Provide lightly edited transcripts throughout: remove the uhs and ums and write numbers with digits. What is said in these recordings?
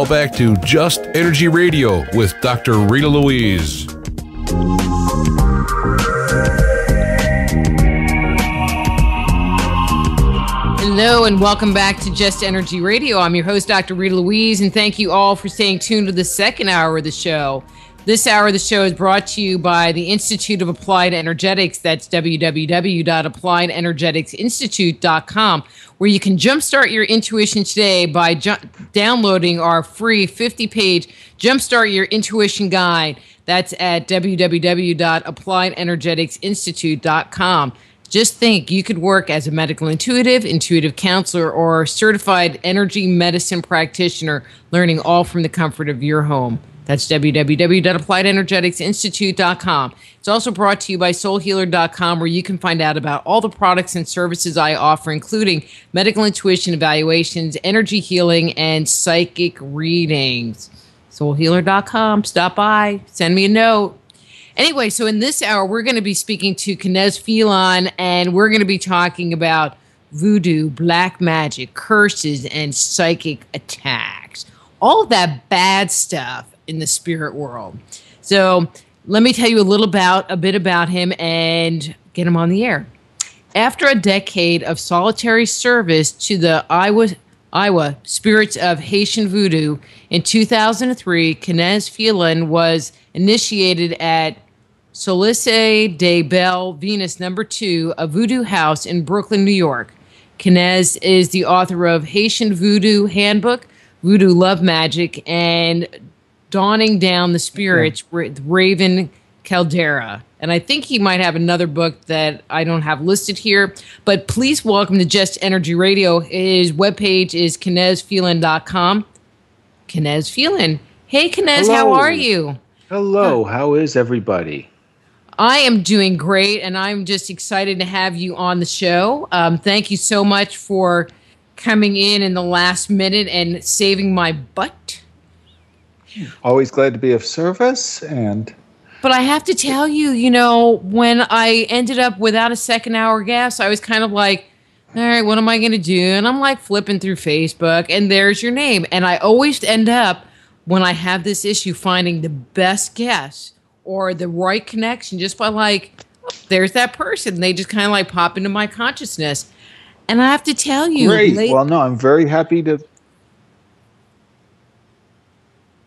Now back to Just Energy Radio with Dr. Rita Louise. Hello and welcome back to Just Energy Radio. I'm your host, Dr. Rita Louise, and thank you all for staying tuned to the second hour of the show. This hour of the show is brought to you by the Institute of Applied Energetics. That's www.appliedenergeticsinstitute.com, where you can jumpstart your intuition today by downloading our free 50-page Jumpstart Your Intuition Guide. That's at www.appliedenergeticsinstitute.com. Just think, you could work as a medical intuitive counselor, or certified energy medicine practitioner, learning all from the comfort of your home. That's www.appliedenergeticsinstitute.com. It's also brought to you by soulhealer.com, where you can find out about all the products and services I offer, including medical intuition evaluations, energy healing, and psychic readings. Soulhealer.com. Stop by. Send me a note. Anyway, so in this hour, we're going to be speaking to Kenaz Filan, and we're going to be talking about voodoo, black magic, curses, and psychic attacks. All of that bad stuff in the spirit world. So let me tell you a bit about him and get him on the air. After a decade of solitary service to the Iowa spirits of Haitian voodoo, in 2003, Kenaz Filan was initiated at Solice de Belle Venus No. 2, a voodoo house in Brooklyn, New York. Kenaz is the author of Haitian Voodoo Handbook, Voodoo Love Magic, and Dawning Down the Spirits with Raven Caldera. And I think he might have another book that I don't have listed here. But please welcome to Just Energy Radio. His webpage is KenazFilan.com. Kenaz Filan. Hey, Kenaz, how are you? Hello. How is everybody? I am doing great, and I'm just excited to have you on the show. Thank you so much for coming in the last minute and saving my butt. Always glad to be of service. But I have to tell you, when I ended up without a second hour guest, I was kind of like, all right, what am I going to do? And I'm like flipping through Facebook, and there's your name. And I always end up, when I have this issue, finding the best guest or the right connection just by there's that person. They just kind of pop into my consciousness. And I have to tell you. Great. Well, no, I'm very happy to.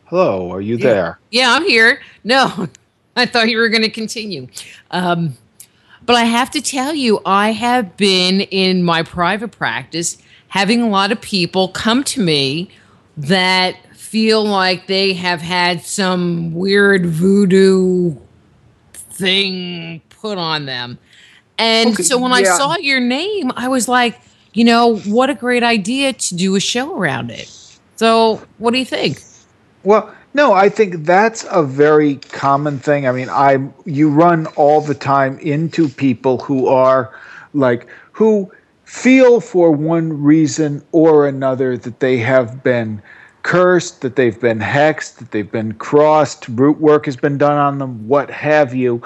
Hello, are you there? Yeah, I'm here. No, I thought you were going to continue. But I have to tell you, I have been in my private practice having a lot of people come to me that feel like they have had some weird voodoo thing put on them. And so when I saw your name, I was like, what a great idea to do a show around it. So what do you think? Well, no, I think that's a very common thing. I mean, you run all the time into people who are who feel for one reason or another that they have been cursed, that they've been hexed, that they've been crossed, root work has been done on them, what have you.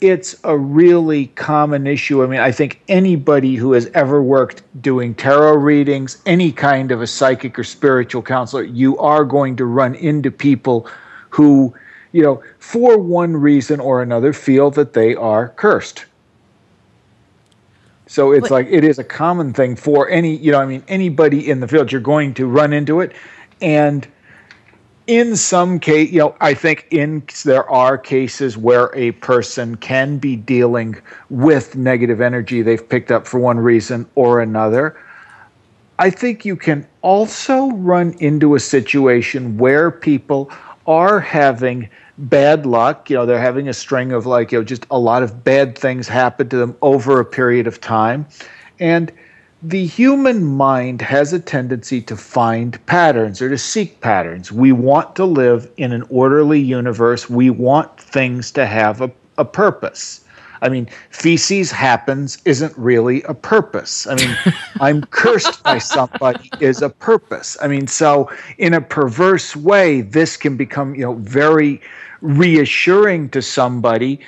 It's a really common issue. I mean, I think anybody who has ever worked doing tarot readings, any kind of a psychic or spiritual counselor, you are going to run into people who, for one reason or another, feel that they are cursed. So it's it is a common thing for anybody in the field. You're going to run into it. And in some case, I think there are cases where a person can be dealing with negative energy they've picked up for one reason or another. I think you can also run into a situation where people are having bad luck. They're having a string of just a lot of bad things happen to them over a period of time. And the human mind has a tendency to find patterns or to seek patterns. We want to live in an orderly universe. We want things to have a purpose. I mean, feces happens isn't really a purpose. I mean, I'm cursed by somebody is a purpose. I mean, so in a perverse way, this can become, very reassuring to somebody.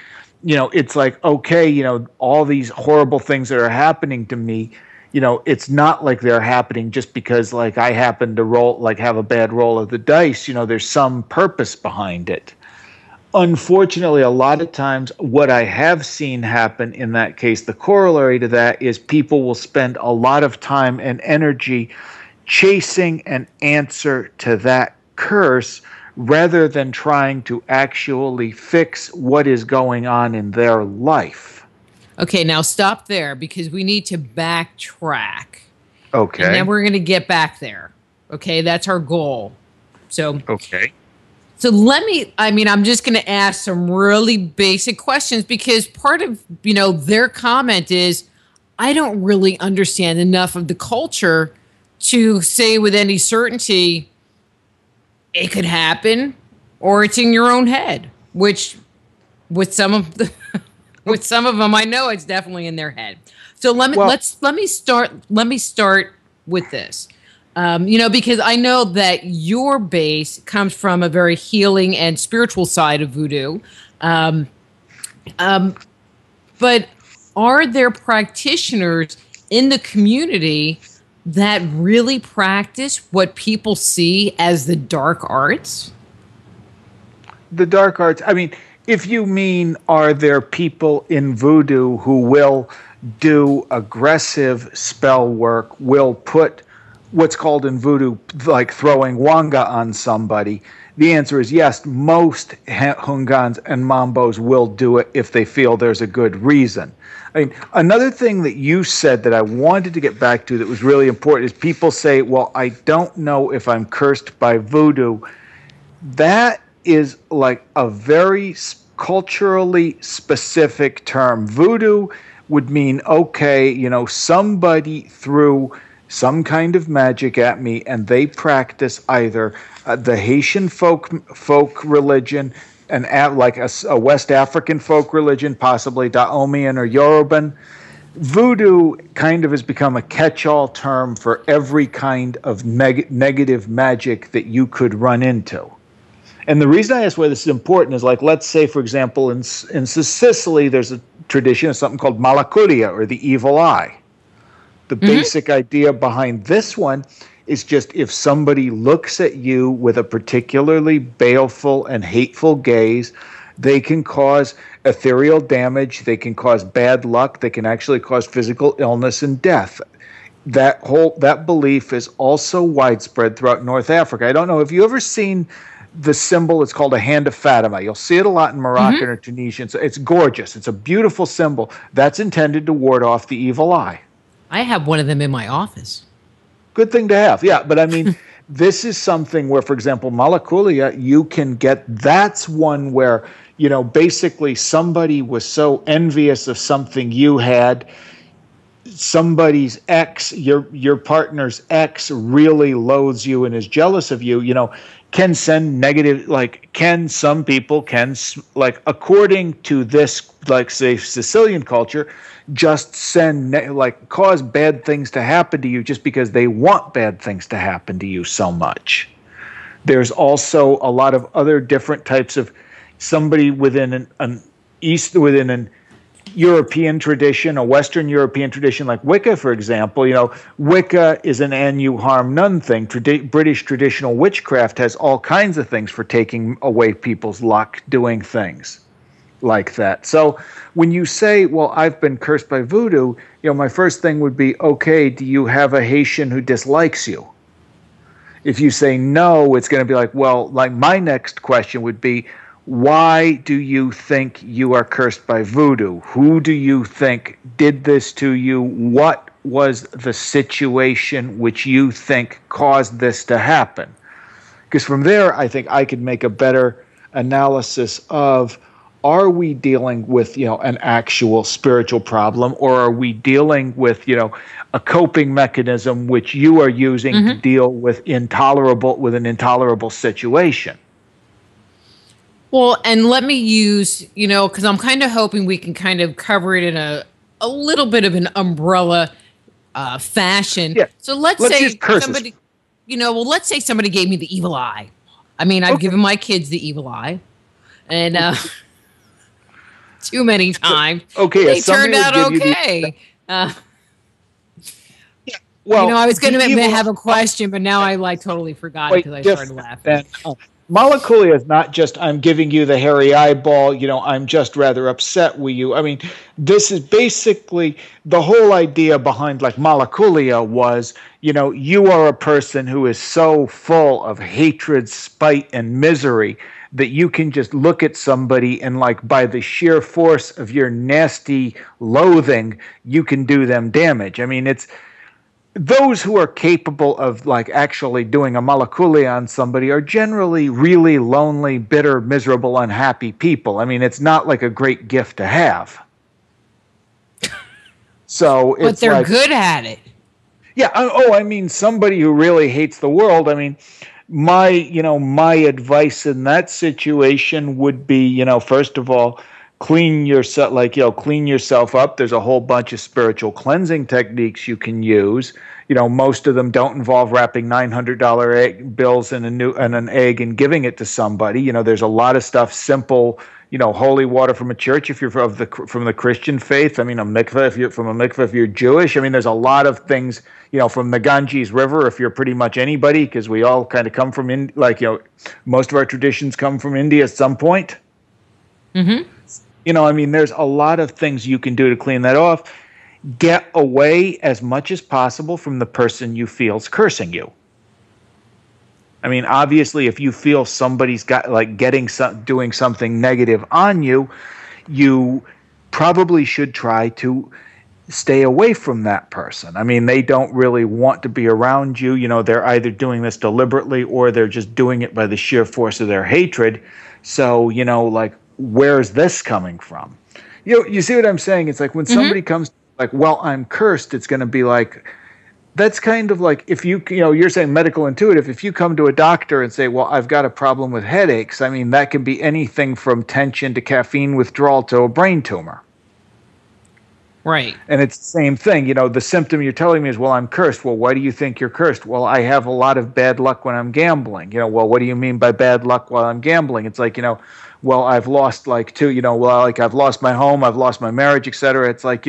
It's like, okay, all these horrible things that are happening to me, it's not like they're happening just because like I happen to have a bad roll of the dice. There's some purpose behind it. Unfortunately, a lot of times what I have seen happen in that case, the corollary to that is people will spend a lot of time and energy chasing an answer to that curse rather than trying to actually fix what is going on in their life. Okay, now stop there because we need to backtrack. Okay. And then we're going to get back there. Okay, that's our goal. So, okay. So I'm just going to ask some really basic questions because part of, their comment is, I don't really understand enough of the culture to say with any certainty it could happen or it's in your own head, which with some of them, I know it's definitely in their head. So let me start with this. Because I know that your base comes from a very healing and spiritual side of voodoo. But are there practitioners in the community that really practice what people see as the dark arts? The dark arts, if you mean, are there people in voodoo who will do aggressive spell work, will put what's called in voodoo like throwing wanga on somebody? The answer is yes. Most hungans and mambos will do it if they feel there's a good reason. Another thing that you said that I wanted to get back to that was really important is people say, well, I don't know if I'm cursed by voodoo. That is like a very culturally specific term. Voodoo would mean, okay, somebody threw some kind of magic at me and they practice either the Haitian folk religion, like a West African folk religion, possibly Daomian or Yoruban. Voodoo kind of has become a catch-all term for every kind of negative magic that you could run into. And the reason I ask why this is important is, like, let's say, for example, in Sicily, there's a tradition of something called Malakooti'or or the Evil Eye. The basic idea behind this one is just if somebody looks at you with a particularly baleful and hateful gaze, they can cause ethereal damage, they can cause bad luck, they can actually cause physical illness and death. That belief is also widespread throughout North Africa. I don't know, have you ever seen the symbol? It's called a hand of Fatima. You'll see it a lot in Moroccan or Tunisian. So it's gorgeous. It's a beautiful symbol. That's intended to ward off the evil eye. I have one of them in my office. Good thing to have. Yeah, but this is something where, for example, Malakooti'or, you can get, that's one where, basically somebody was so envious of something you had, somebody's ex, your partner's ex really loathes you and is jealous of you, can send negative, some people can, according to this, say, Sicilian culture, just cause bad things to happen to you just because they want bad things to happen to you so much. There's also a lot of other different types of somebody within an European tradition, a Western European tradition like Wicca, for example. Wicca is an and you harm none thing. British traditional witchcraft has all kinds of things for taking away people's luck, doing things like that. So when you say, well, I've been cursed by voodoo, my first thing would be, okay, do you have a Haitian who dislikes you? If you say no, it's going to be like, well, like my next question would be, why do you think you are cursed by voodoo? Who do you think did this to you? What was the situation which you think caused this to happen? Because from there, I think I could make a better analysis of, are we dealing with, an actual spiritual problem, or are we dealing with, a coping mechanism which you are using to deal with an intolerable situation? Well, and let me use, because I'm kind of hoping we can kind of cover it in a little bit of an umbrella fashion. Yeah. So let's say somebody, let's say somebody gave me the evil eye. I've given my kids the evil eye, and too many times. Okay, they turned out okay. Well, I was going to have a question, but now I totally forgot it because I started laughing. Malakooti'or is not just I'm giving you the hairy eyeball, I'm just rather upset with you. I mean, this is basically the whole idea behind like Malakooti'or was, you are a person who is so full of hatred, spite, and misery that you can just look at somebody and like by the sheer force of your nasty loathing, you can do them damage. I mean, it's those who are capable of like actually doing a Malakooti'or on somebody are generally really lonely, bitter, miserable, unhappy people. I mean, it's not like a great gift to have. So it's but they're good at it. Yeah. Oh, I mean, somebody who really hates the world. I mean, my advice in that situation would be, first of all, clean yourself up. There's a whole bunch of spiritual cleansing techniques you can use. Most of them don't involve wrapping $900 bills in an egg and giving it to somebody. There's a lot of stuff simple. Holy water from a church if you're from the Christian faith. I mean, a mikveh if you're Jewish. I mean, there's a lot of things. From the Ganges River if you're pretty much anybody, because we all kind of come from most of our traditions come from India at some point. Mm-hmm. I mean, there's a lot of things you can do to clean that off. Get away as much as possible from the person you feel's cursing you. I mean, obviously, if you feel somebody's got doing something negative on you, you probably should try to stay away from that person. I mean, they don't really want to be around you. They're either doing this deliberately or they're just doing it by the sheer force of their hatred. So, where's this coming from? You see what I'm saying? It's like when somebody comes like, well, I'm cursed, it's going to be like, that's kind of like if you're saying medical intuitive, if you come to a doctor and say, well, I've got a problem with headaches, I mean, that can be anything from tension to caffeine withdrawal to a brain tumor. Right. And it's the same thing. The symptom you're telling me is, well, I'm cursed. Well, why do you think you're cursed? Well, I have a lot of bad luck when I'm gambling. Well, what do you mean by bad luck while I'm gambling? It's like, well, I've lost I've lost my home, I've lost my marriage, etc. It's like,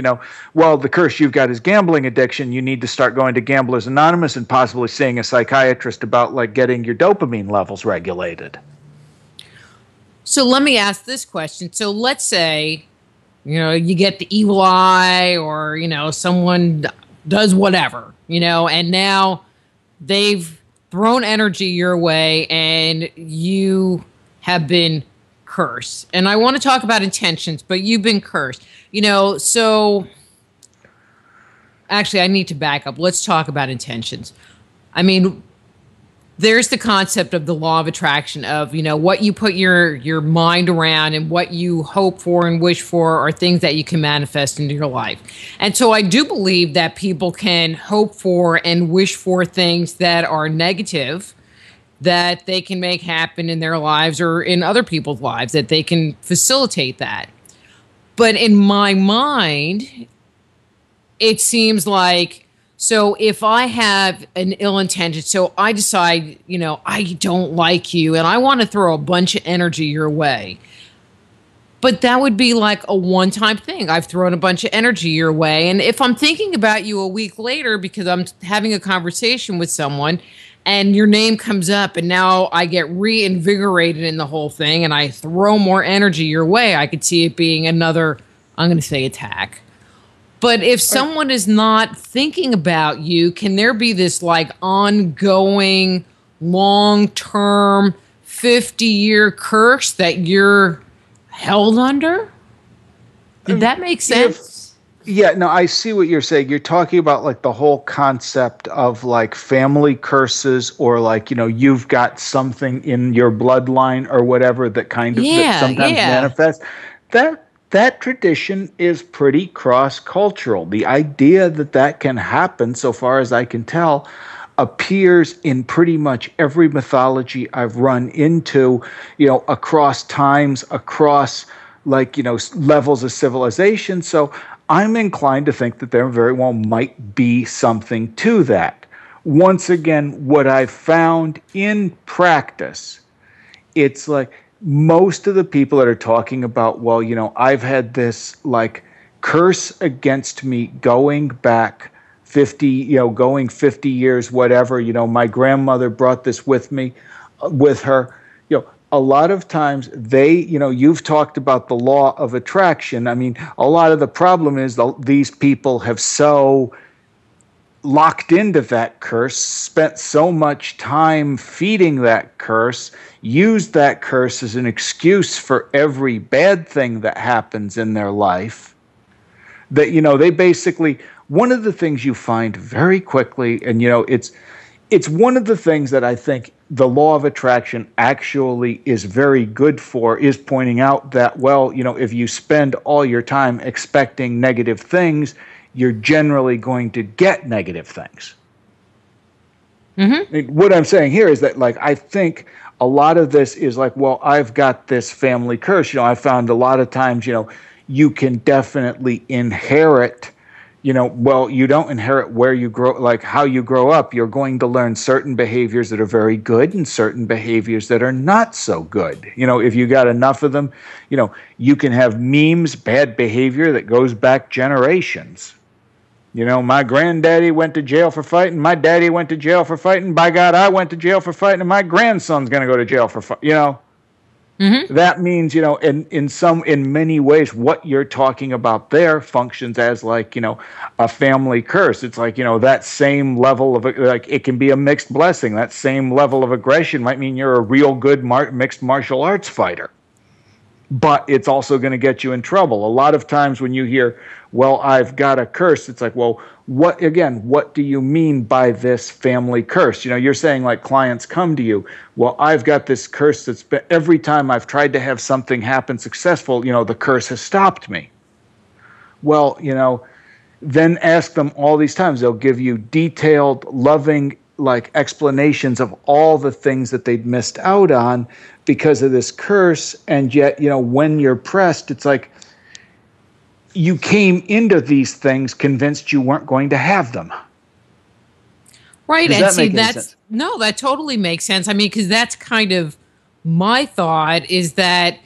well, the curse you've got is gambling addiction. You need to start going to Gamblers Anonymous and possibly seeing a psychiatrist about getting your dopamine levels regulated. So let me ask this question. So let's say, you get the evil eye or, someone does whatever, and now they've thrown energy your way and you have been cursed. And I want to talk about intentions, but you've been cursed, so actually I need to back up. Let's talk about intentions. I mean, there's the concept of the law of attraction of, what you put your mind around and what you hope for and wish for are things that you can manifest into your life. And so I do believe that people can hope for and wish for things that are negative that they can make happen in their lives or in other people's lives, that they can facilitate that. But in my mind, it seems like, so if I have an ill intention, so I decide, I don't like you and I want to throw a bunch of energy your way. But that would be like a one-time thing. I've thrown a bunch of energy your way. And if I'm thinking about you a week later because I'm having a conversation with someone and your name comes up and now I get reinvigorated in the whole thing and I throw more energy your way, I could see it being another, I'm going to say attack. But if someone is not thinking about you, can there be this ongoing, long-term, 50-year curse that you're held under? Did that make sense? Yeah, no, I see what you're saying. You're talking about the whole concept of family curses or you've got something in your bloodline or whatever that that sometimes manifests. That tradition is pretty cross-cultural. The idea that can happen, so far as I can tell, appears in pretty much every mythology I've run into, across times, across levels of civilization. So I'm inclined to think that there very well might be something to that. Once again, what I've found in practice, it's most of the people that are talking about, well, I've had this curse against me going back 50, going 50 years, whatever. My grandmother brought this with me, with her. A lot of times you've talked about the law of attraction. I mean, a lot of the problem is these people have so locked into that curse, spent so much time feeding that curse, used that curse as an excuse for every bad thing that happens in their life, that, they basically, one of the things you find very quickly, and, it's one of the things that I think the law of attraction actually is very good for, is pointing out that, well, if you spend all your time expecting negative things, you're generally going to get negative things. Mm-hmm. What I'm saying here is that, I think a lot of this is well, I've got this family curse. I found a lot of times, you can definitely inherit, well, you don't inherit where you grow, how you grow up. You're going to learn certain behaviors that are very good and certain behaviors that are not so good. If you got enough of them, you can have memes, bad behavior that goes back generations. My granddaddy went to jail for fighting. My daddy went to jail for fighting. By God, I went to jail for fighting, and my grandson's going to go to jail for fighting. Mm-hmm. That means, in many ways, what you're talking about there functions as a family curse. It's that same level of, it can be a mixed blessing. That same level of aggression might mean you're a real good mixed martial arts fighter. But it's also going to get you in trouble. A lot of times when you hear, well, I've got a curse, it's well, what do you mean by this family curse? You're saying clients come to you, well, I've got this curse that's been, every time I've tried to have something happen successful, the curse has stopped me. Well, then ask them all these times. They'll give you detailed, loving, explanations of all the things that they'd missed out on because of this curse. And yet, when you're pressed, it's you came into these things convinced you weren't going to have them. Right. And see, that totally makes sense. I mean, because that's kind of my thought, is that,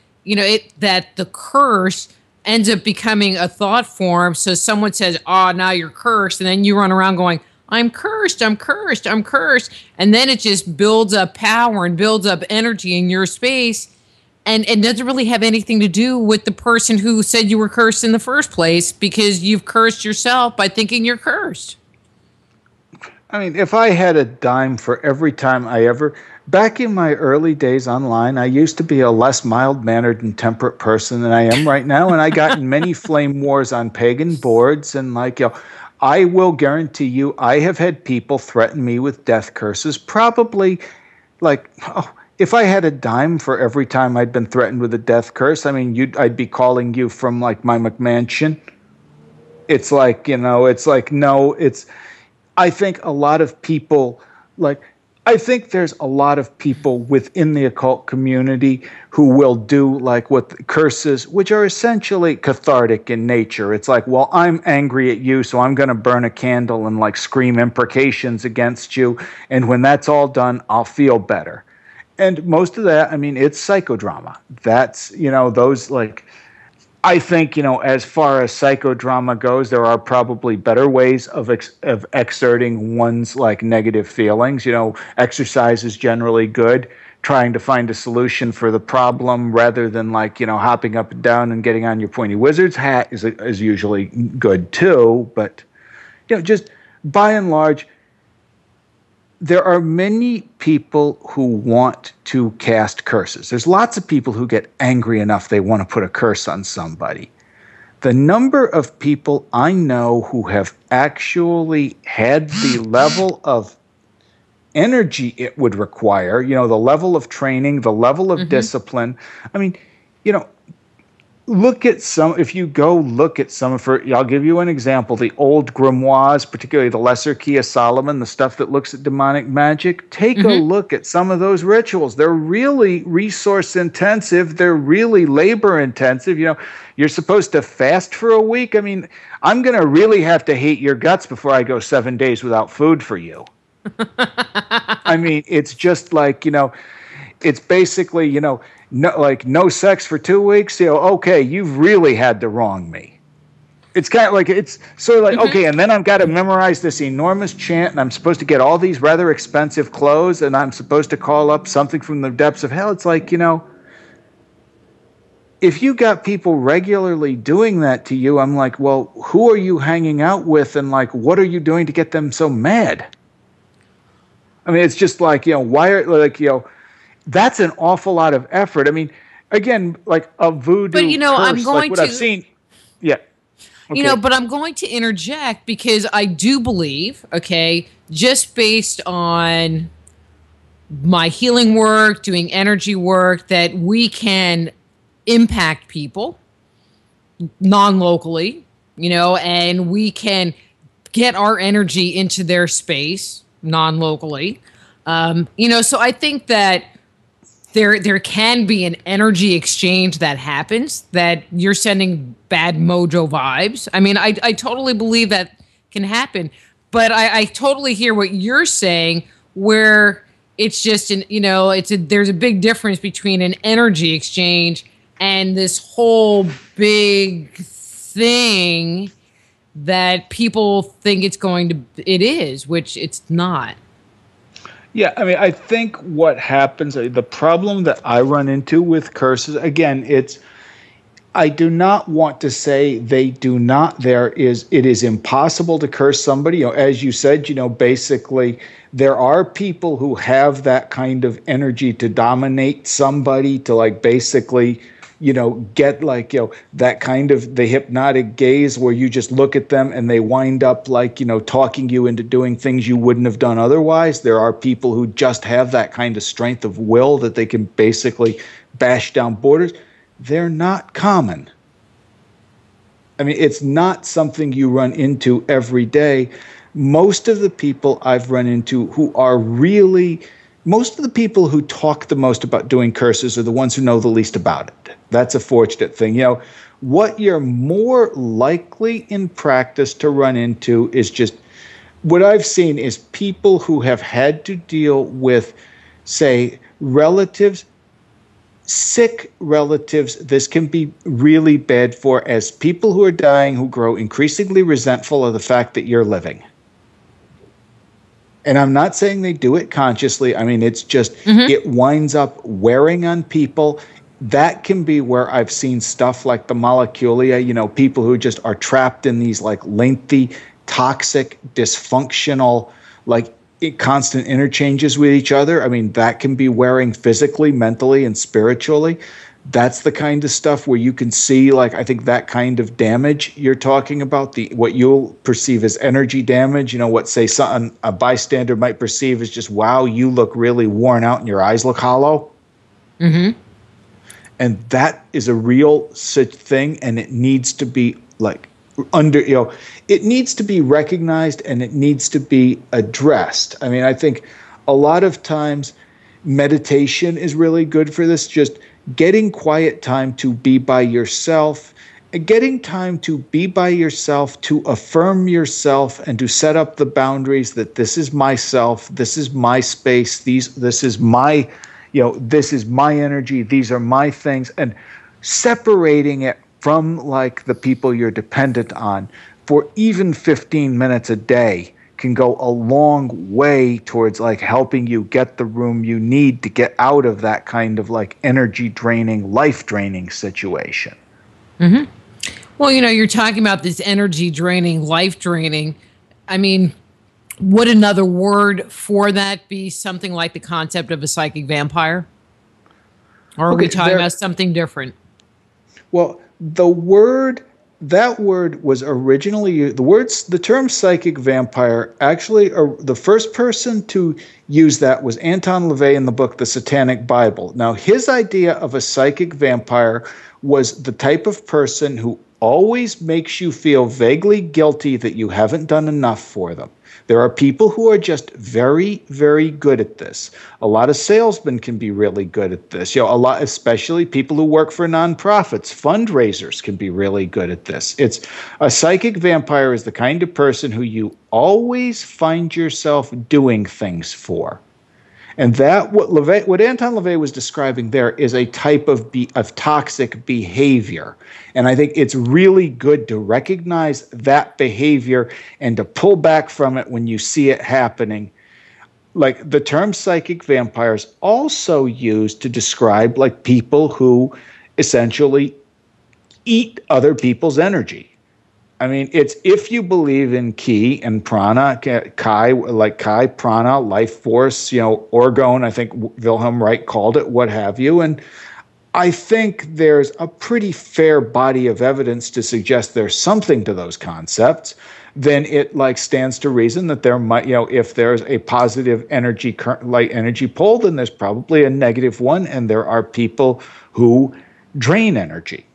that the curse ends up becoming a thought form. So someone says, oh, now you're cursed. And then you run around going, I'm cursed, I'm cursed, I'm cursed. And then it just builds up power and builds up energy in your space. And it doesn't really have anything to do with the person who said you were cursed in the first place, because you've cursed yourself by thinking you're cursed. I mean, if I had a dime for every time back in my early days online, I used to be a less mild-mannered and temperate person than I am right now. And I got in many flame wars on pagan boards and I will guarantee you, I have had people threaten me with death curses. Probably, if I had a dime for every time I'd been threatened with a death curse, I mean, I'd be calling you from my McMansion. It's no, it's. I think a lot of people I think there's a lot of people within the occult community who will do what curses, which are essentially cathartic in nature. It's well, I'm angry at you, so I'm going to burn a candle and scream imprecations against you. And when that's all done, I'll feel better. And most of that, I mean, it's psychodrama. That's, those I think, as far as psychodrama goes, there are probably better ways of exerting one's negative feelings. Exercise is generally good. Trying to find a solution for the problem rather than hopping up and down and getting on your pointy wizard's hat is usually good too. But just by and large, there are many people who want to cast curses. There's lots of people who get angry enough they want to put a curse on somebody. The number of people I know who have actually had the level of energy it would require, the level of training, the level of discipline. I mean, look at if you go look at some of her, I'll give you an example, the old grimoires, particularly the Lesser Key of Solomon, the stuff that looks at demonic magic. Take a look at some of those rituals. They're really resource intensive. They're really labor intensive. You're supposed to fast for a week. I mean, I'm going to really have to hate your guts before I go 7 days without food for you. I mean, it's just it's basically, no sex for 2 weeks. Okay, you've really had to wrong me. It's kind of like, it's sort of like, okay, and then I've got to memorize this enormous chant, and I'm supposed to get all these rather expensive clothes, and I'm supposed to call up something from the depths of hell. It's like, if you got people regularly doing that to you, I'm like, well, who are you hanging out with, and like, what are you doing to get them so mad? I mean, it's just like, why are, like, that's an awful lot of effort. I mean, again, like a voodoo But, curse, I'm going like what to... I've seen. Yeah. Okay. But I'm going to interject because I do believe, just based on my healing work, doing energy work, that we can impact people non-locally, and we can get our energy into their space non-locally. So I think that there can be an energy exchange that happens, that you're sending bad mojo vibes. I mean, I totally believe that can happen, but I totally hear what you're saying, where it's just there's a big difference between an energy exchange and this whole big thing that people think it is, which it's not. Yeah, I mean, I think what happens, the problem that I run into with curses, again, I do not want to say it is impossible to curse somebody. As you said, basically there are people who have that kind of energy to dominate somebody, to like basically, get like, that kind of the hypnotic gaze where you just look at them and they wind up like, talking you into doing things you wouldn't have done otherwise. There are people who just have that kind of strength of will that they can basically bash down borders. They're not common. I mean, it's not something you run into every day. Most of the people I've run into most of the people who talk the most about doing curses are the ones who know the least about it. That's a fortunate thing. What you're more likely in practice to run into is just what I've seen is people who have had to deal with, say, relatives, sick relatives. This can be really bad for, as people who are dying who grow increasingly resentful of the fact that you're living. And I'm not saying they do it consciously. I mean, it's just, it winds up wearing on people. That can be where I've seen stuff like the Malakooti'or, people who just are trapped in these like lengthy, toxic, dysfunctional, like constant interchanges with each other. I mean, that can be wearing physically, mentally, and spiritually. That's the kind of stuff where you can see, like, I think that kind of damage you're talking about, what you'll perceive as energy damage, what, say, a bystander might perceive as just, wow, you look really worn out and your eyes look hollow. Mm-hmm. And that is a real such thing, and it needs to be, like, it needs to be recognized and it needs to be addressed. I mean, I think a lot of times meditation is really good for this, just getting quiet time to be by yourself, getting time to be by yourself, to affirm yourself and to set up the boundaries that this is myself, this is my space, this is my, this is my energy, these are my things, and separating it from like the people you're dependent on for even 15 minutes a day can go a long way towards like helping you get the room you need to get out of that kind of like energy draining, life draining situation. Mm-hmm. Well, you're talking about this energy draining, life draining. I mean, would another word for that be something like the concept of a psychic vampire? Or are we talking about something different? Well, that word was originally used, the term psychic vampire, actually, the first person to use that was Anton LaVey in the book The Satanic Bible. Now, his idea of a psychic vampire was the type of person who always makes you feel vaguely guilty that you haven't done enough for them. There are people who are just very, very good at this. A lot of salesmen can be really good at this. Especially people who work for nonprofits, fundraisers can be really good at this. It's a psychic vampire is the kind of person who you always find yourself doing things for. And that what Anton LaVey was describing there is a type of toxic behavior. And I think it's really good to recognize that behavior and to pull back from it when you see it happening. Like the term psychic vampires also used to describe like people who essentially eat other people's energy. I mean, it's if you believe in ki and prana, kai, prana, life force, orgone, I think Wilhelm Reich called it, what have you. And I think there's a pretty fair body of evidence to suggest there's something to those concepts. Then it like stands to reason that there might, if there's a positive energy, light energy pole, then there's probably a negative one. And there are people who drain energy.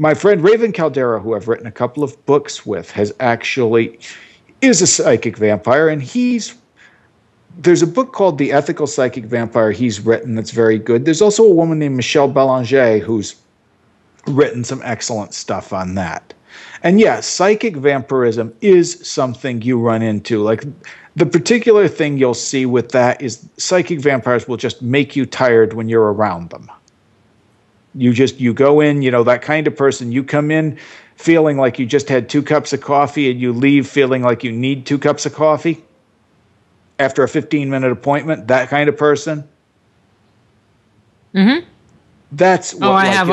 My friend Raven Caldera, who I've written a couple of books with, is a psychic vampire, and there's a book called The Ethical Psychic Vampire he's written that's very good. There's also a woman named Michelle Belanger who's written some excellent stuff on that. And yeah, psychic vampirism is something you run into. Like the particular thing you'll see with that is psychic vampires will just make you tired when you're around them. You go in, that kind of person, you come in feeling like you just had 2 cups of coffee and you leave feeling like you need 2 cups of coffee after a 15-minute appointment, that kind of person. Mm-hmm. That's what I have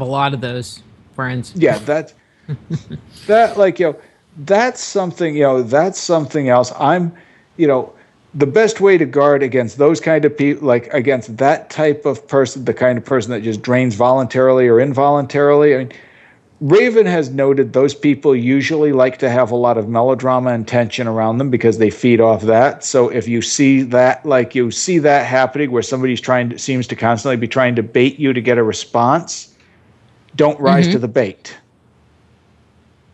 a lot of those friends. Yeah, that's something else. The best way to guard against those kind of people, like against that type of person, the kind of person that just drains voluntarily or involuntarily. I mean, Raven has noted those people usually like to have a lot of melodrama and tension around them because they feed off that. So if you see that, happening where somebody seems to constantly be trying to bait you to get a response, don't rise to the bait.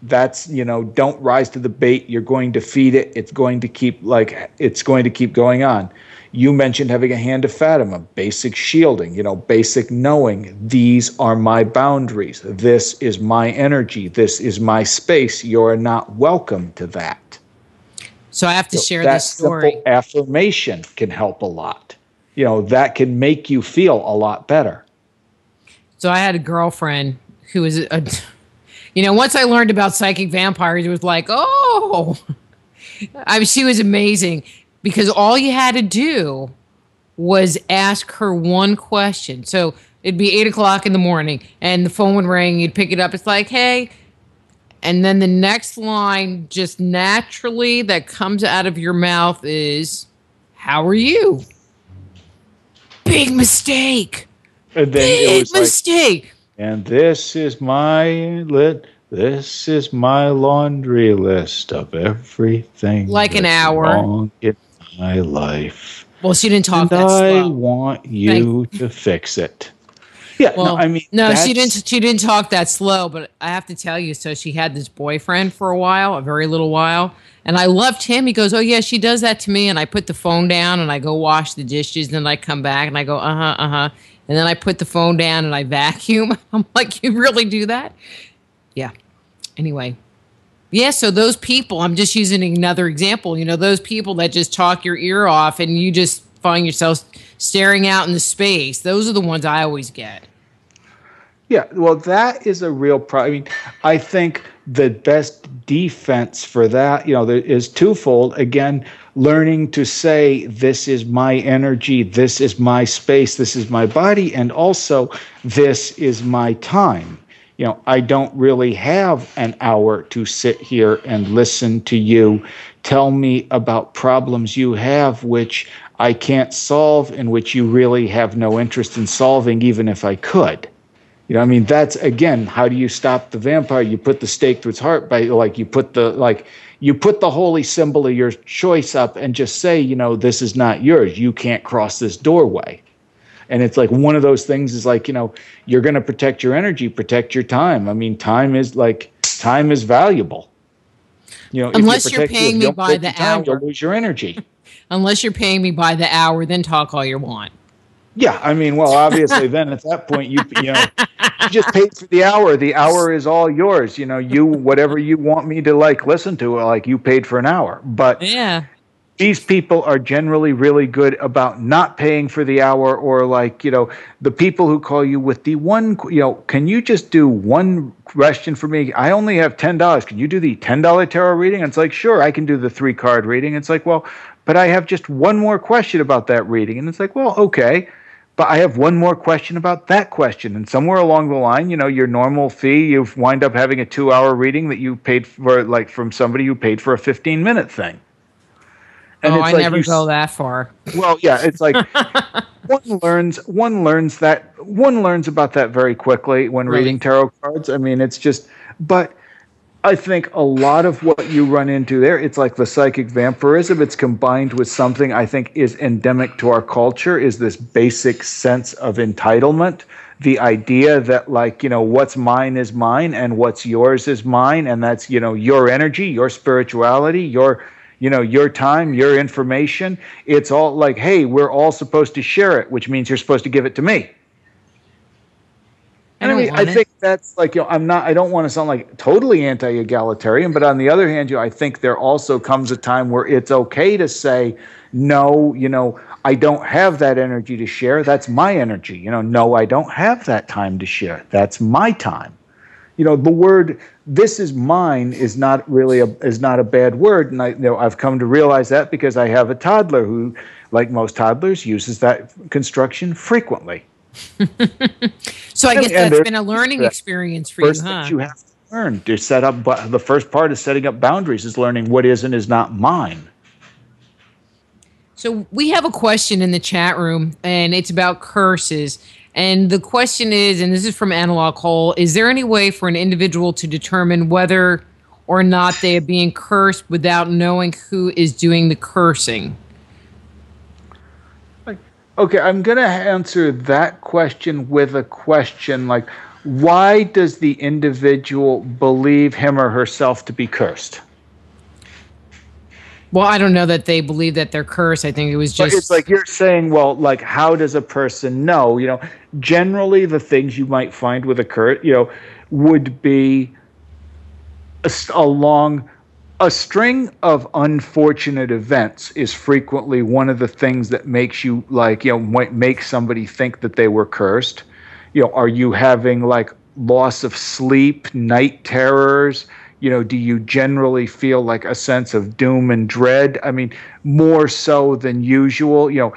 That's, don't rise to the bait. You're going to feed it. It's going to keep going on. You mentioned having a hand of Fatima, basic shielding, basic knowing. These are my boundaries. This is my energy. This is my space. You're not welcome to that. So I have to share this story. That simple affirmation can help a lot. That can make you feel a lot better. So I had a girlfriend who was once I learned about psychic vampires, it was like, she was amazing because all you had to do was ask her one question. So it'd be 8 o'clock in the morning and the phone would ring. You'd pick it up. It's like, hey. And then the next line just naturally that comes out of your mouth is, how are you? Big mistake. And then Big mistake. And this is my laundry list of everything. Like an hour. Wrong in my life. Well, she didn't talk that slow. I slow. want you to fix it. Yeah, she didn't talk that slow, but I have to tell you, so she had this boyfriend for a while, a very little while, and I loved him. He goes, oh yeah, she does that to me, and I put the phone down and I go wash the dishes, and then I come back and I go, and then I put the phone down and I vacuum. I'm like, you really do that? Yeah. Anyway. Yeah, so those people, I'm just using another example, those people that just talk your ear off and you just find yourself staring out into space. Those are the ones I always get. Yeah, well, that is a real problem. I mean, I think the best defense for that, is twofold. Again, learning to say, this is my energy, this is my space, this is my body, and also this is my time. I don't really have an hour to sit here and listen to you tell me about problems you have, which I can't solve and which you really have no interest in solving, even if I could. That's, again, how do you stop the vampire? You put the stake through its heart by, you put the holy symbol of your choice up and just say, this is not yours. You can't cross this doorway. And it's like one of those things is like, you're going to protect your energy, protect your time. I mean, time is valuable. Unless you're paying me by the hour, you'll lose your energy. Unless you're paying me by the hour, then talk all you want. Yeah, I mean, well, obviously, then at that point, you just paid for the hour. The hour is all yours. You whatever you want me to listen to, you paid for an hour. But yeah, these people are generally really good about not paying for the hour, or like, the people who call you with the one, can you just do one question for me? I only have $10. Can you do the $10 tarot reading? And it's like, sure, I can do the 3-card reading. It's like, well, but I have just one more question about that reading. And it's like, well, okay, but I have one more question about that question. And somewhere along the line, your normal fee, you wind up having a 2-hour reading that you paid for, like from somebody who paid for a 15-minute thing. And I never go that far. Well, yeah, it's like one learns about that very quickly when reading tarot cards. I mean, it's just, but I think a lot of what you run into there, it's like the psychic vampirism. It's combined with something I think is endemic to our culture, is this basic sense of entitlement. The idea that, like, what's mine is mine and what's yours is mine. And that's, your energy, your spirituality, your time, your information. It's all like, hey, we're all supposed to share it, which means you're supposed to give it to me. And I think that's like, I don't want to sound like totally anti-egalitarian, but on the other hand, I think there also comes a time where it's okay to say, no, I don't have that energy to share. That's my energy. No, I don't have that time to share. That's my time. The word "this is mine" is not a bad word, and I've come to realize that because I have a toddler who, like most toddlers, uses that construction frequently. So I guess that's been a learning experience for you, huh? First, you have to learn to set up. But the first part of setting up boundaries is learning what is and is not mine. So we have a question in the chat room, and it's about curses. And the question is, and this is from Analog Hole, is there any way for an individual to determine whether or not they are being cursed without knowing who is doing the cursing? Okay, I'm going to answer that question with a question like, why does the individual believe him or herself to be cursed? Well, I don't know that they believe that they're cursed. I think it was just... But it's like you're saying, well, like, how does a person know? Generally the things you might find with a curse, would be along a string of unfortunate events is frequently one of the things that makes you, like, might make somebody think that they were cursed. Are you having, like, loss of sleep, night terrors? Do you generally feel like a sense of doom and dread? I mean, more so than usual.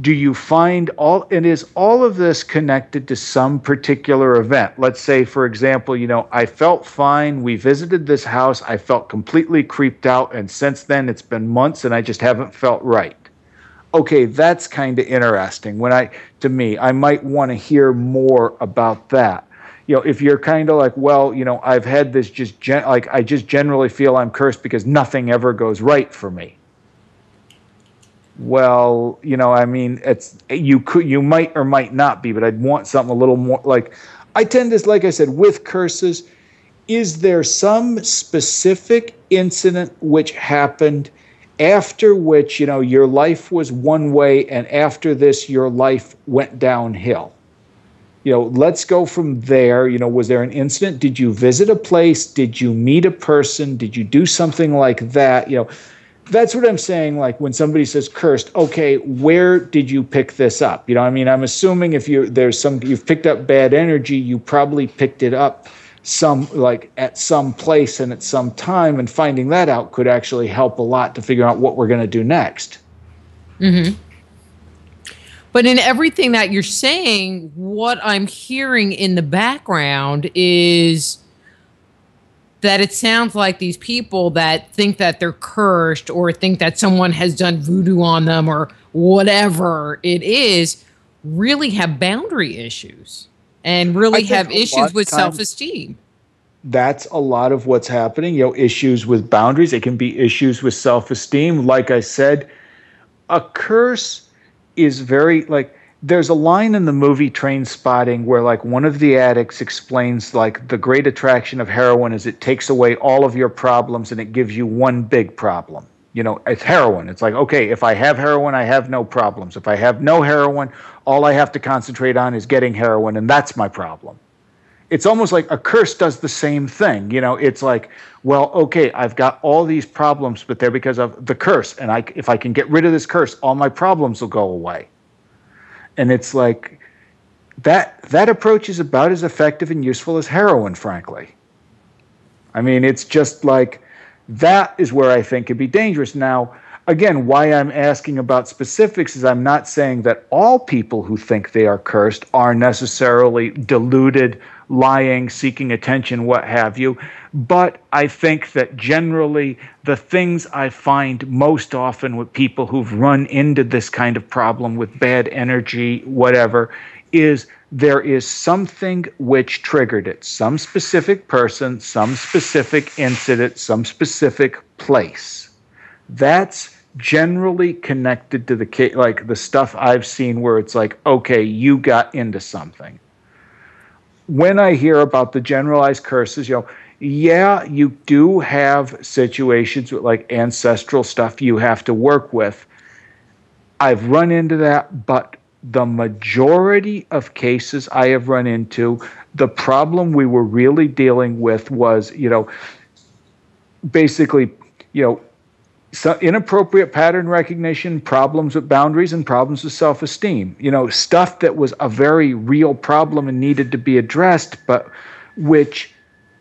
Do you find is all of this connected to some particular event? Let's say, for example, I felt fine. We visited this house. I felt completely creeped out. And since then, it's been months and I just haven't felt right. Okay, that's kind of interesting. To me, I might want to hear more about that. If you're kind of like, well, I've had this I just generally feel I'm cursed because nothing ever goes right for me. Well, I mean, you might or might not be, but I'd want something a little more like, I tend to, like I said, with curses, is there some specific incident which happened after which, your life was one way and after this, your life went downhill? Let's go from there. Was there an incident? Did you visit a place? Did you meet a person? Did you do something like that? That's what I'm saying. Like when somebody says cursed, okay, where did you pick this up? I'm assuming if you've picked up bad energy, you probably picked it up at some place and at some time, and finding that out could actually help a lot to figure out what we're going to do next. Mm-hmm. But in everything that you're saying, what I'm hearing in the background is that it sounds like these people that think that they're cursed or think that someone has done voodoo on them or whatever it is, really have boundary issues and really have issues with self-esteem. That's a lot of what's happening, issues with boundaries. It can be issues with self-esteem. Like I said, a curse is very, like, there's a line in the movie Trainspotting where, like, one of the addicts explains, like, the great attraction of heroin is it takes away all of your problems and it gives you one big problem. It's heroin. It's like, okay, if I have heroin, I have no problems. If I have no heroin, all I have to concentrate on is getting heroin, and that's my problem. it's almost like a curse does the same thing. It's like, well, okay, I've got all these problems, but they're because of the curse. And if I can get rid of this curse, all my problems will go away. And it's like that approach is about as effective and useful as heroin, frankly. I mean, it's just like that is where I think it'd be dangerous. Now, again, why I'm asking about specifics is I'm not saying that all people who think they are cursed are necessarily deluded, lying, seeking attention, what have you. But I think that generally the things I find most often with people who've run into this kind of problem with bad energy, whatever, is there is something which triggered it. Some specific person, some specific incident, some specific place. That's generally connected to the stuff I've seen where it's like, okay, you got into something. When I hear about the generalized curses, yeah, you do have situations with like ancestral stuff you have to work with. I've run into that, but the majority of cases I have run into, the problem we were really dealing with was, basically, so inappropriate pattern recognition, problems with boundaries, and problems with self-esteem. Stuff that was a very real problem and needed to be addressed, but which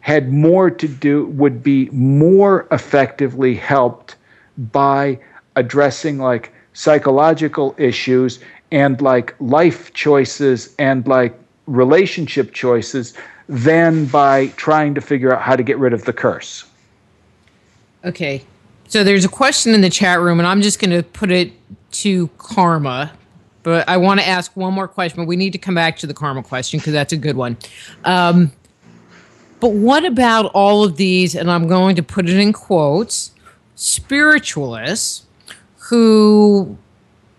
had more to do, would be more effectively helped by addressing like psychological issues and like life choices and like relationship choices than by trying to figure out how to get rid of the curse. Okay. So there's a question in the chat room, and I'm just going to put it to Karma. But I want to ask one more question, but we need to come back to the Karma question because that's a good one. But what about all of these, and I'm going to put it in quotes, spiritualists who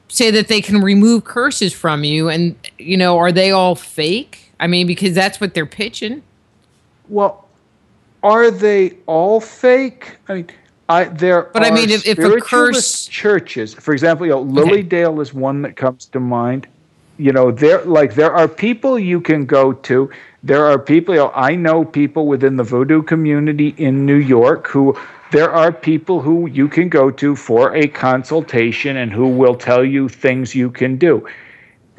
say that they can remove curses from you, and, are they all fake? I mean, because that's what they're pitching. Well, are they all fake? I mean, if a curse churches, for example, Lilydale is one that comes to mind. There are people you can go to. There are people, I know people within the Voodoo community in New York there are people who you can go to for a consultation and who will tell you things you can do.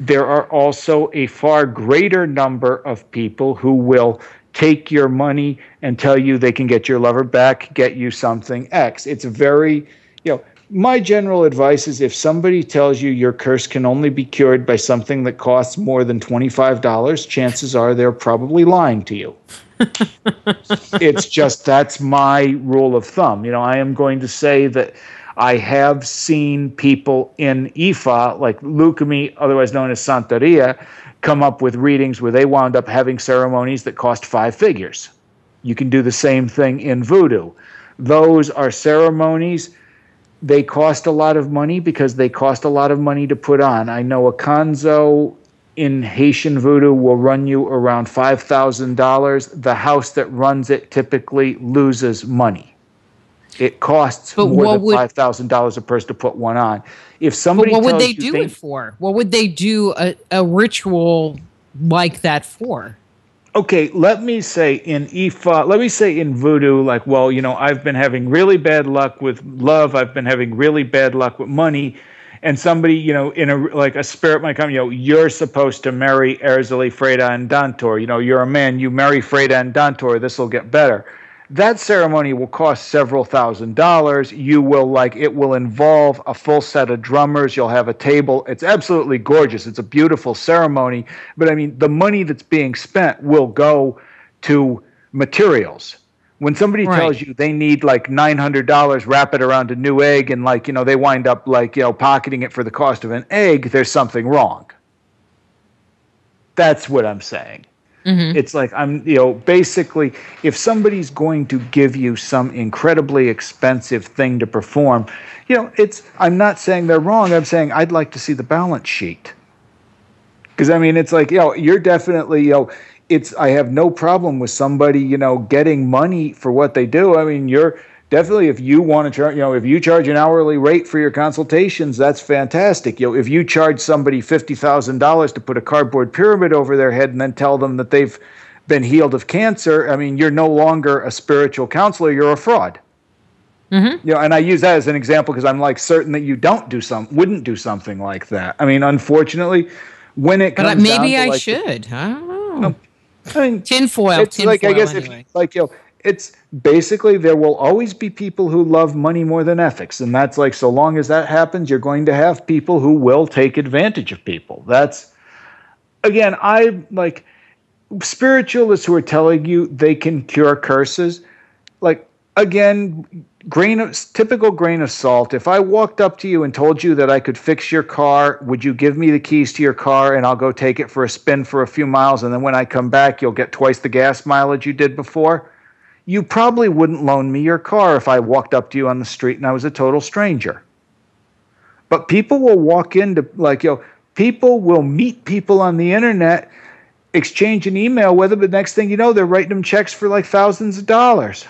There are also a far greater number of people who will take your money and tell you they can get your lover back, get you something X. It's very, my general advice is if somebody tells you your curse can only be cured by something that costs more than $25, chances are they're probably lying to you. It's just, that's my rule of thumb. I am going to say that I have seen people in Ifa, like Lukumi, otherwise known as Santeria, come up with readings where they wound up having ceremonies that cost 5 figures. You can do the same thing in Voodoo. Those are ceremonies. They cost a lot of money because they cost a lot of money to put on. I know a Kanzo in Haitian Voodoo will run you around $5,000. The house that runs it typically loses money. It costs more than $5,000 a person to put one on. If somebody what would they do it for? What would they do a ritual like that for? Okay, let me say in Voodoo, I've been having really bad luck with love. I've been having really bad luck with money. And somebody, in a spirit might come, you're supposed to marry Erzeli, Freda, and Dantor. You're a man, you marry Freda and Dantor, this will get better. That ceremony will cost several $1,000s. It will involve a full set of drummers. You'll have a table. It's absolutely gorgeous. It's a beautiful ceremony. But I mean, the money that's being spent will go to materials. When somebody tells you they need like $900, wrap it around a new egg, and they wind up pocketing it for the cost of an egg, there's something wrong. That's what I'm saying. Mm-hmm. It's like basically, if somebody's going to give you some incredibly expensive thing to perform, I'm not saying they're wrong. I'm saying I'd like to see the balance sheet. Because I mean, it's like, you're definitely, I have no problem with somebody, getting money for what they do. I mean, you're definitely, if you want to charge, if you charge an hourly rate for your consultations, that's fantastic. If you charge somebody $50,000 to put a cardboard pyramid over their head and then tell them that they've been healed of cancer, I mean, you're no longer a spiritual counselor, you're a fraud. Mm-hmm. You know, and I use that as an example because I'm like certain that you wouldn't do something like that. I mean, unfortunately, when it comes maybe down to I like should. I don't know. I mean, Tinfoil. it's like, I guess anyway. if like, you know, it's basically there will always be people who love money more than ethics, and that's like, so long as that happens, you're going to have people who will take advantage of people. That's, again, I like spiritualists who are telling you they can cure curses. Like, again, typical grain of salt. If I walked up to you and told you that I could fix your car, would you give me the keys to your car and I'll go take it for a spin for a few miles, and then when I come back you'll get twice the gas mileage you did before? You probably wouldn't loan me your car if I walked up to you on the street and I was a total stranger. But people will walk into, like, you know, people will meet people on the internet, exchange an email with them, but next thing you know, they're writing them checks for like thousands of dollars.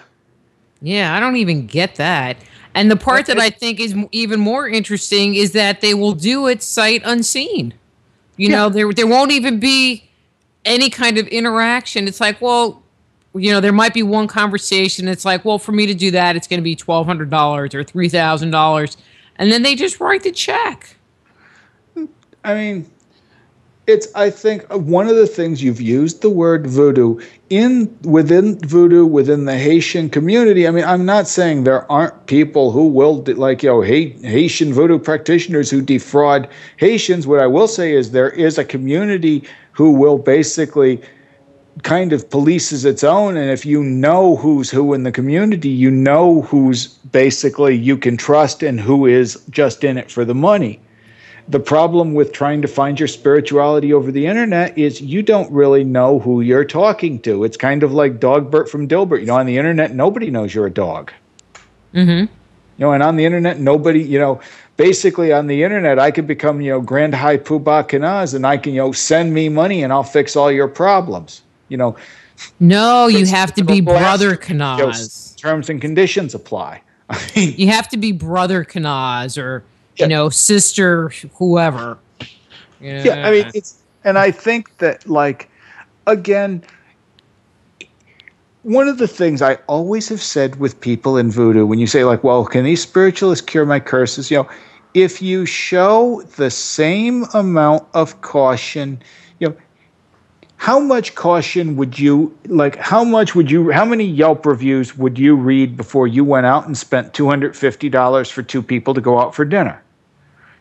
Yeah, I don't even get that. And the part that I think is even more interesting is that they will do it sight unseen. You know, there won't even be any kind of interaction. It's like, well, you know, there might be one conversation. It's like, well, for me to do that, it's going to be $1,200 or $3,000. And then they just write the check. I mean, I think one of the things you've used the word voodoo within voodoo, within the Haitian community. I mean, I'm not saying there aren't people who will, like, you know, Haitian voodoo practitioners who defraud Haitians. What I will say is there is a community who will basically kind of polices its own. And if you know who's who in the community, you know who's basically you can trust and who is just in it for the money. The problem with trying to find your spirituality over the internet is you don't really know who you're talking to. It's kind of like Dogbert from Dilbert. You know, on the internet, nobody knows you're a dog. Mm-hmm. You know, and on the internet, nobody, you know, basically on the internet, I could become, you know, Grand High Poobah Kenaz, and I can, you know, send me money and I'll fix all your problems. You know. No, you have to be Brother Kenaz. Terms and conditions apply. I mean, you have to be Brother Kenaz or, yeah. you know, sister, whoever. Yeah, I mean, and I think that, like, again, one of the things I always have said with people in voodoo, when you say, like, well, can these spiritualists cure my curses? You know, if you show the same amount of caution, you know, how much caution would you, like, how many Yelp reviews would you read before you went out and spent $250 for two people to go out for dinner?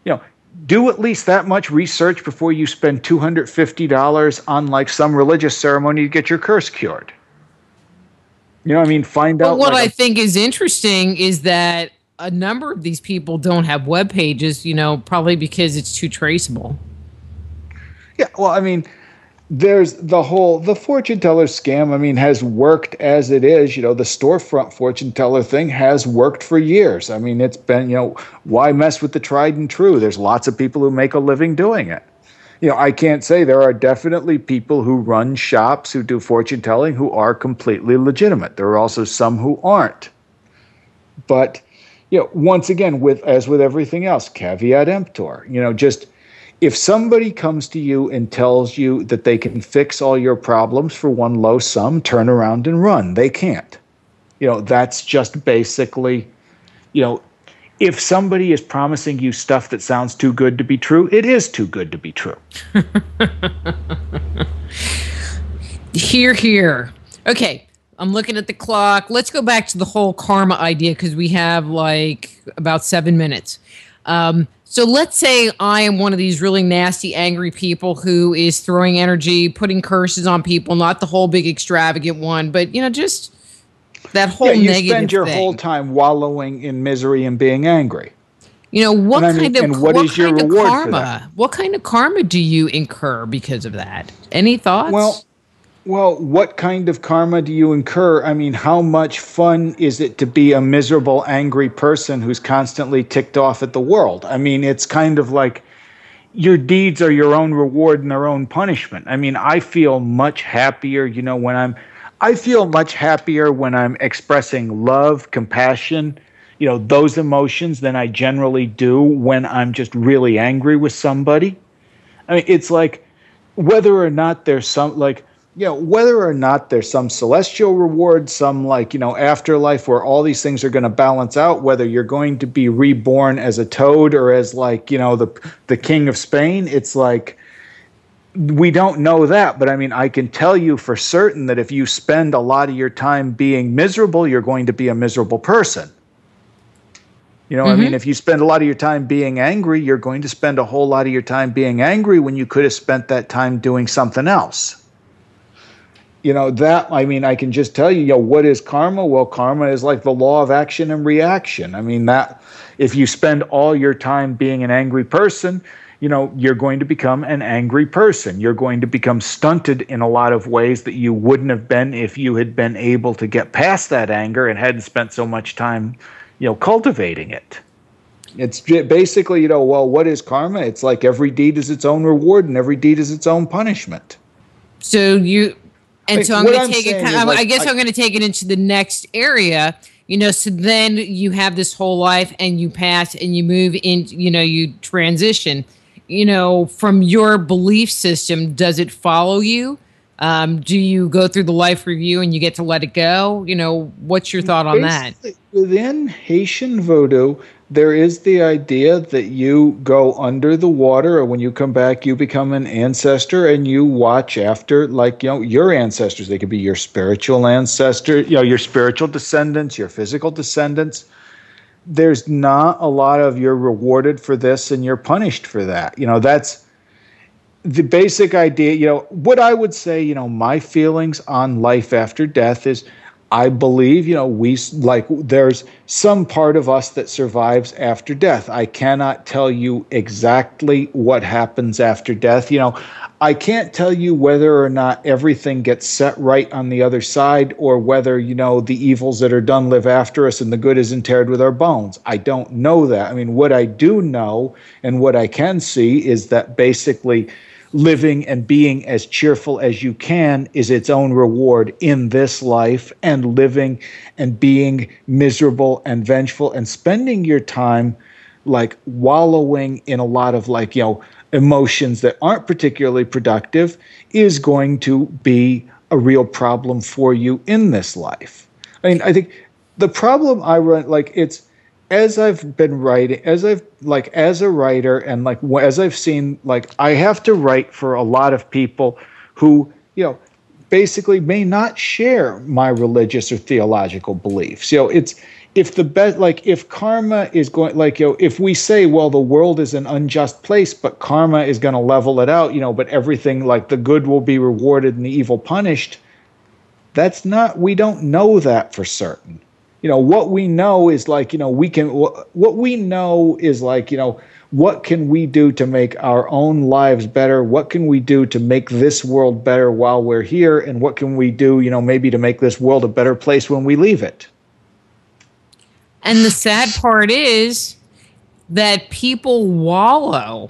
You know, do at least that much research before you spend $250 on, like, some religious ceremony to get your curse cured. You know what I mean? Find out. But what I think is interesting is that a number of these people don't have web pages, you know, probably because it's too traceable. Yeah, well, I mean, there's the fortune teller scam, I mean, has worked as it is. You know, the storefront fortune teller thing has worked for years. I mean, it's been, you know, why mess with the tried and true? There's lots of people who make a living doing it. You know, I can't say there are definitely people who run shops who do fortune telling who are completely legitimate. There are also some who aren't. But, you know, once again, as with everything else, caveat emptor, you know, just if somebody comes to you and tells you that they can fix all your problems for one low sum, turn around and run. They can't. You know, that's just basically, you know, if somebody is promising you stuff that sounds too good to be true, it is too good to be true. Hear, hear. Okay, I'm looking at the clock. Let's go back to the whole karma idea because we have like about 7 minutes. So let's say I am one of these really nasty, angry people who is throwing energy, putting curses on people, not the whole big extravagant one, but, you know, just that whole negative thing. You spend your whole time wallowing in misery and being angry. You know, what kind of karma? What kind of karma do you incur because of that? Any thoughts? Well, what kind of karma do you incur? I mean, how much fun is it to be a miserable, angry person who's constantly ticked off at the world? I mean, it's kind of like your deeds are your own reward and their own punishment. I mean, I feel much happier, you know, when I'm expressing love, compassion, you know, those emotions than I generally do when I'm just really angry with somebody. I mean, it's like whether or not there's some, like, whether or not there's some celestial reward, some afterlife where all these things are going to balance out, whether you're going to be reborn as a toad or as the king of Spain, it's like we don't know that. But I mean, I can tell you for certain that if you spend a lot of your time being miserable, you're going to be a miserable person. I mean, if you spend a lot of your time being angry, you're going to spend a whole lot of your time being angry when you could have spent that time doing something else. I mean, I can just tell you, what is karma? Well, karma is like the law of action and reaction. I mean, that if you spend all your time being an angry person, you're going to become an angry person. You're going to become stunted in a lot of ways that you wouldn't have been if you had been able to get past that anger and hadn't spent so much time, cultivating it. It's basically, well, what is karma? It's like every deed is its own reward and every deed is its own punishment. So I'm going to take it. I'm going to take it into the next area. So then you have this whole life, and you pass, and you move in. You transition. From your belief system, does it follow you? Do you go through the life review and you get to let it go? What's your thought on that? Within Haitian Voodoo, there is the idea that you go under the water, or when you come back, you become an ancestor and you watch after, your ancestors. They could be your spiritual ancestor, your spiritual descendants, your physical descendants. There's not a lot of you're rewarded for this and you're punished for that. That's the basic idea. What I would say, my feelings on life after death is, I believe, there's some part of us that survives after death. I cannot tell you exactly what happens after death. I can't tell you whether or not everything gets set right on the other side, or whether, the evils that are done live after us and the good is interred with our bones. I don't know that. I mean, what I do know and what I can see is that basically living and being as cheerful as you can is its own reward in this life, and living and being miserable and vengeful and spending your time wallowing in a lot of emotions that aren't particularly productive is going to be a real problem for you in this life. I mean, I think the problem I run, it's, as I've been writing, as a writer, and as I've seen, I have to write for a lot of people who, basically may not share my religious or theological beliefs. If karma is going, if we say, well, the world is an unjust place, but karma is going to level it out, but everything, the good will be rewarded and the evil punished, we don't know that for certain. What we know is what can we do to make our own lives better? What can we do to make this world better while we're here? And what can we do, maybe to make this world a better place when we leave it? And the sad part is that people wallow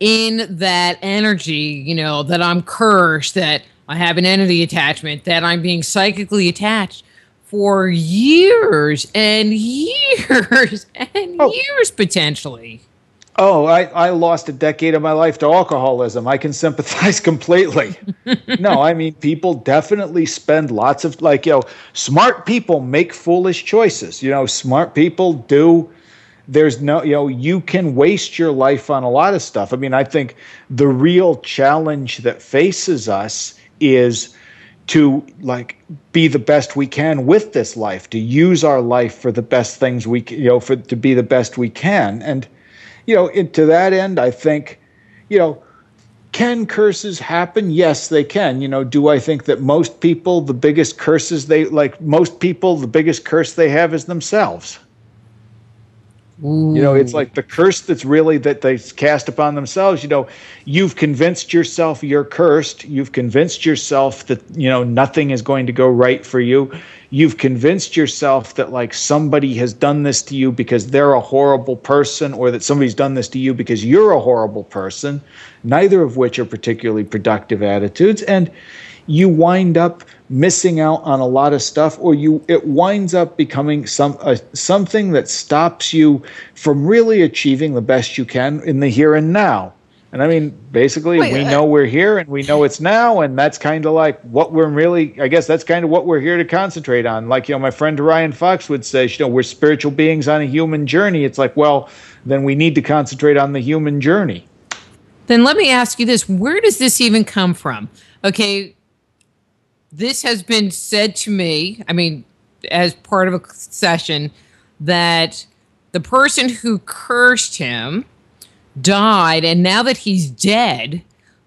in that energy, that I'm cursed, that I have an entity attachment, that I'm being psychically attached for years and years and years, potentially. Oh, I lost a decade of my life to alcoholism. I can sympathize completely. No, I mean, people definitely spend lots of, smart people make foolish choices. Smart people do. There's no, you can waste your life on a lot of stuff. I mean, I think the real challenge that faces us is to be the best we can with this life, to use our life for the best things we can, to be the best we can. And, to that end, I think, can curses happen? Yes, they can. Do I think that most people, the biggest curse they have is themselves? Ooh. It's like the curse that's really that they cast upon themselves. You've convinced yourself you're cursed. You've convinced yourself that, nothing is going to go right for you. You've convinced yourself that somebody has done this to you because they're a horrible person, or that somebody's done this to you because you're a horrible person, neither of which are particularly productive attitudes. And you wind up missing out on a lot of stuff, or it winds up becoming something that stops you from really achieving the best you can in the here and now. And I mean, basically, we know we're here and we know it's now. And that's kind of like what we're really, I guess that's kind of what we're here to concentrate on. Like, my friend Ryan Fox would say, we're spiritual beings on a human journey. It's like, well, then we need to concentrate on the human journey. Then let me ask you this. Where does this even come from? Okay, this has been said to me, I mean, as part of a session, that the person who cursed him died, and now that he's dead,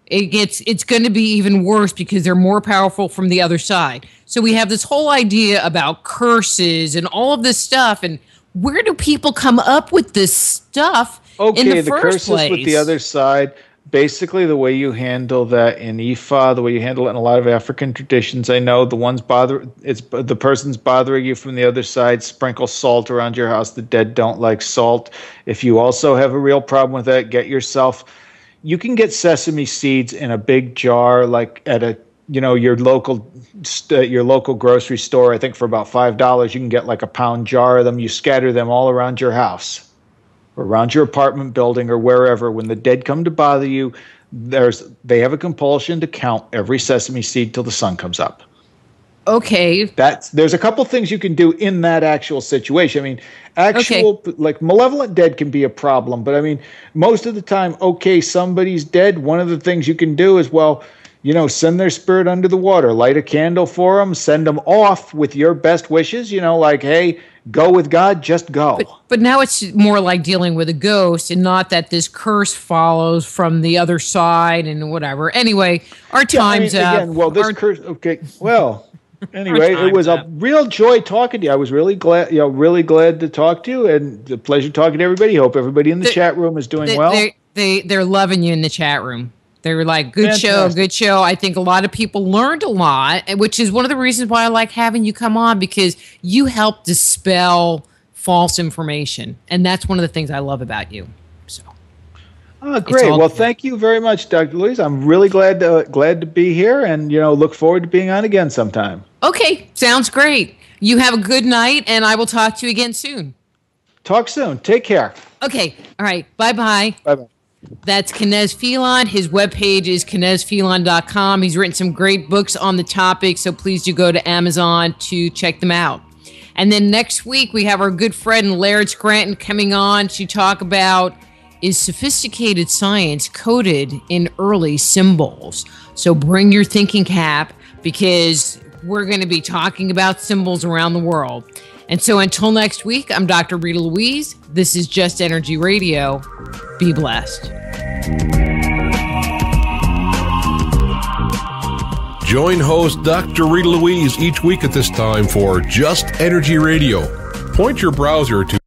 it's going to be even worse because they're more powerful from the other side. So we have this whole idea about curses and all of this stuff, and where do people come up with this stuff in the first curses place? With the other side, basically the way you handle that in Ifa, the way you handle it in a lot of African traditions, I know the person's bothering you from the other side, sprinkle salt around your house. The dead don't like salt. If you also have a real problem with that, you can get sesame seeds in a big jar, like at your local grocery store. I think for about $5 you can get like a pound jar of them. You scatter them all around your house, around your apartment building or wherever. When the dead come to bother you, they have a compulsion to count every sesame seed till the sun comes up. Okay. There's a couple things you can do in that actual situation. I mean, like malevolent dead can be a problem, but I mean, most of the time, somebody's dead. One of the things you can do is, send their spirit under the water, light a candle for them, send them off with your best wishes, like, hey, go with God, just go. But now it's more like dealing with a ghost and not that this curse follows from the other side and whatever. Anyway, our time's up. Anyway, it was a real joy talking to you. I was really glad to talk to you, and a pleasure talking to everybody. Hope everybody in the chat room is doing well. They're loving you in the chat room. They were like, good show. I think a lot of people learned a lot, which is one of the reasons why I like having you come on, because you help dispel false information. And that's one of the things I love about you. So, great. Well, thank you very much, Dr. Louise. I'm really glad to be here, and look forward to being on again sometime. Okay, sounds great. You have a good night, and I will talk to you again soon. Talk soon. Take care. Okay. All right. Bye-bye. Bye-bye. That's Kenaz Filan. His webpage is kenazfilan.com. He's written some great books on the topic, so please do go to Amazon to check them out. And then next week, we have our good friend Laird Scranton coming on to talk about, is sophisticated science coded in early symbols? So bring your thinking cap, because we're going to be talking about symbols around the world. And so until next week, I'm Dr. Rita Louise. This is Just Energy Radio. Be blessed. Join host Dr. Rita Louise each week at this time for Just Energy Radio. Point your browser to